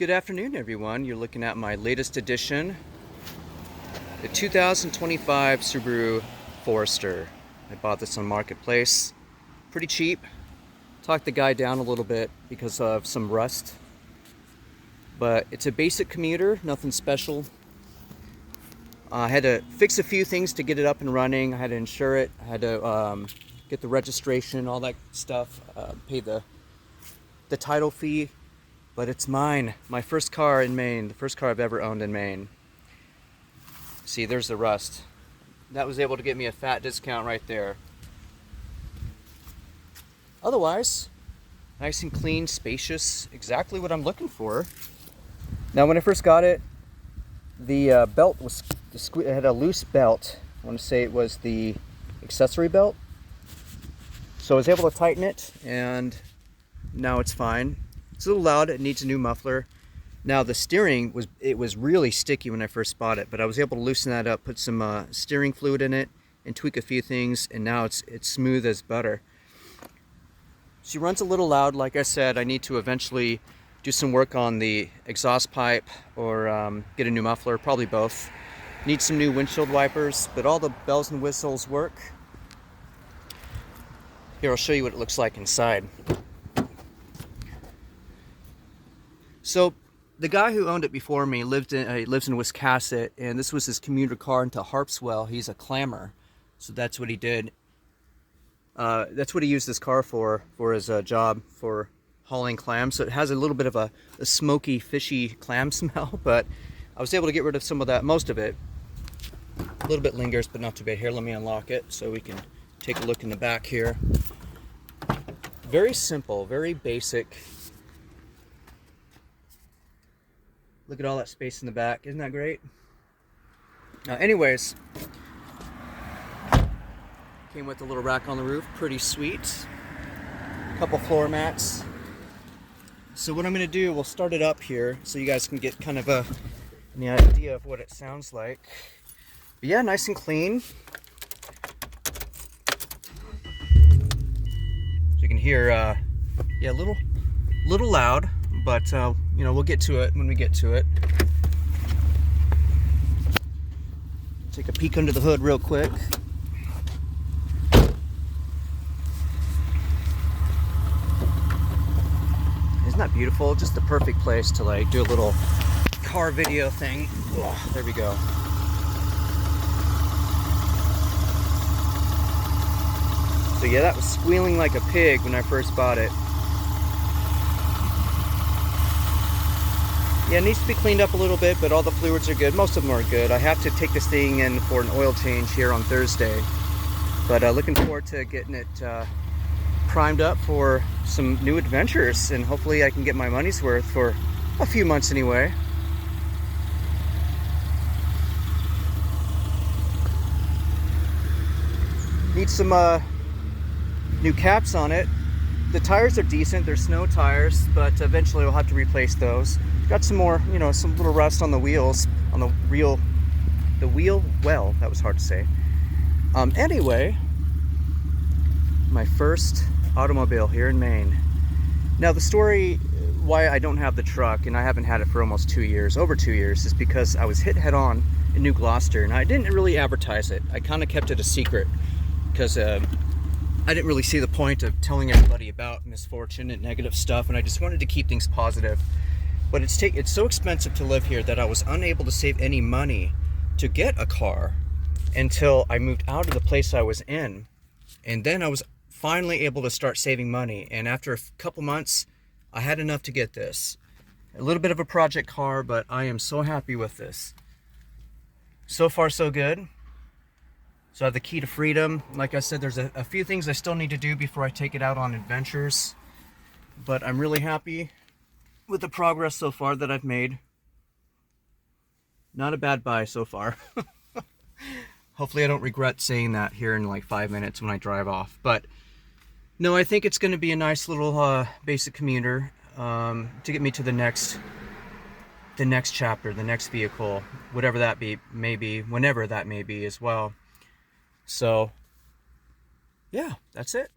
Good afternoon, everyone. You're looking at my latest edition, the 2025 Subaru Forester. I bought this on Marketplace, pretty cheap. Talked the guy down a little bit because of some rust, but it's a basic commuter, nothing special. I had to fix a few things to get it up and running. I had to insure it. I had to get the registration, all that stuff, pay the title fee. But it's mine. My first car in Maine. The first car I've ever owned in Maine. See, there's the rust. That was able to get me a fat discount right there. Otherwise, nice and clean, spacious, exactly what I'm looking for. Now, when I first got it, the belt was, it had a loose belt. I want to say it was the accessory belt. So I was able to tighten it, and now it's fine. It's a little loud, it needs a new muffler. Now the steering was really sticky when I first bought it, but I was able to loosen that up, put some steering fluid in it, and tweak a few things, and now it's smooth as butter. She runs a little loud, like I said. I need to eventually do some work on the exhaust pipe or get a new muffler, probably both. Need some new windshield wipers, but all the bells and whistles work. Here, I'll show you what it looks like inside. So the guy who owned it before me lives in Wiscasset, and this was his commuter car into Harpswell. He's a clammer, so that's what he did. That's what he used this car for his job, for hauling clams. So it has a little bit of a smoky, fishy clam smell, but I was able to get rid of some of that, most of it. A little bit lingers, but not too bad. Here, let me unlock it so we can take a look in the back here. Very simple, very basic. Look at all that space in the back. Isn't that great? Anyways, came with a little rack on the roof. Pretty sweet. A couple floor mats. So what I'm going to do, we'll start it up here so you guys can get kind of an idea of what it sounds like. But yeah, nice and clean. So you can hear, yeah, a little loud. But, you know, we'll get to it when we get to it. Take a peek under the hood real quick. Isn't that beautiful? Just the perfect place to, like, do a little car video thing. Oh, there we go. So, yeah, that was squealing like a pig when I first bought it. Yeah, it needs to be cleaned up a little bit, but all the fluids are good. Most of them are good. I have to take this thing in for an oil change here on Thursday. But looking forward to getting it primed up for some new adventures. And hopefully I can get my money's worth for a few months anyway. Need some new caps on it. The tires are decent. They're snow tires, but eventually we'll have to replace those. Got some more, you know, some little rust on the wheels, on the wheel well, that was hard to say. Anyway, my first automobile here in Maine. Now the story why I don't have the truck, and I haven't had it for almost 2 years, over 2 years, is because I was hit head on in New Gloucester, and I didn't really advertise it. I kind of kept it a secret because I didn't really see the point of telling everybody about misfortune and negative stuff, and I just wanted to keep things positive. But it's so expensive to live here that I was unable to save any money to get a car until I moved out of the place I was in. And then I was finally able to start saving money. And after a couple months, I had enough to get this. A little bit of a project car, but I am so happy with this. So far, so good. So I have the key to freedom. Like I said, there's a few things I still need to do before I take it out on adventures. But I'm really happy with the progress so far that I've made. Not a bad buy so far. Hopefully I don't regret saying that here in like 5 minutes when I drive off. But no, I think it's going to be a nice little basic commuter to get me to the next chapter, the next vehicle, whatever that may be, whenever that may be as well. So yeah, that's it.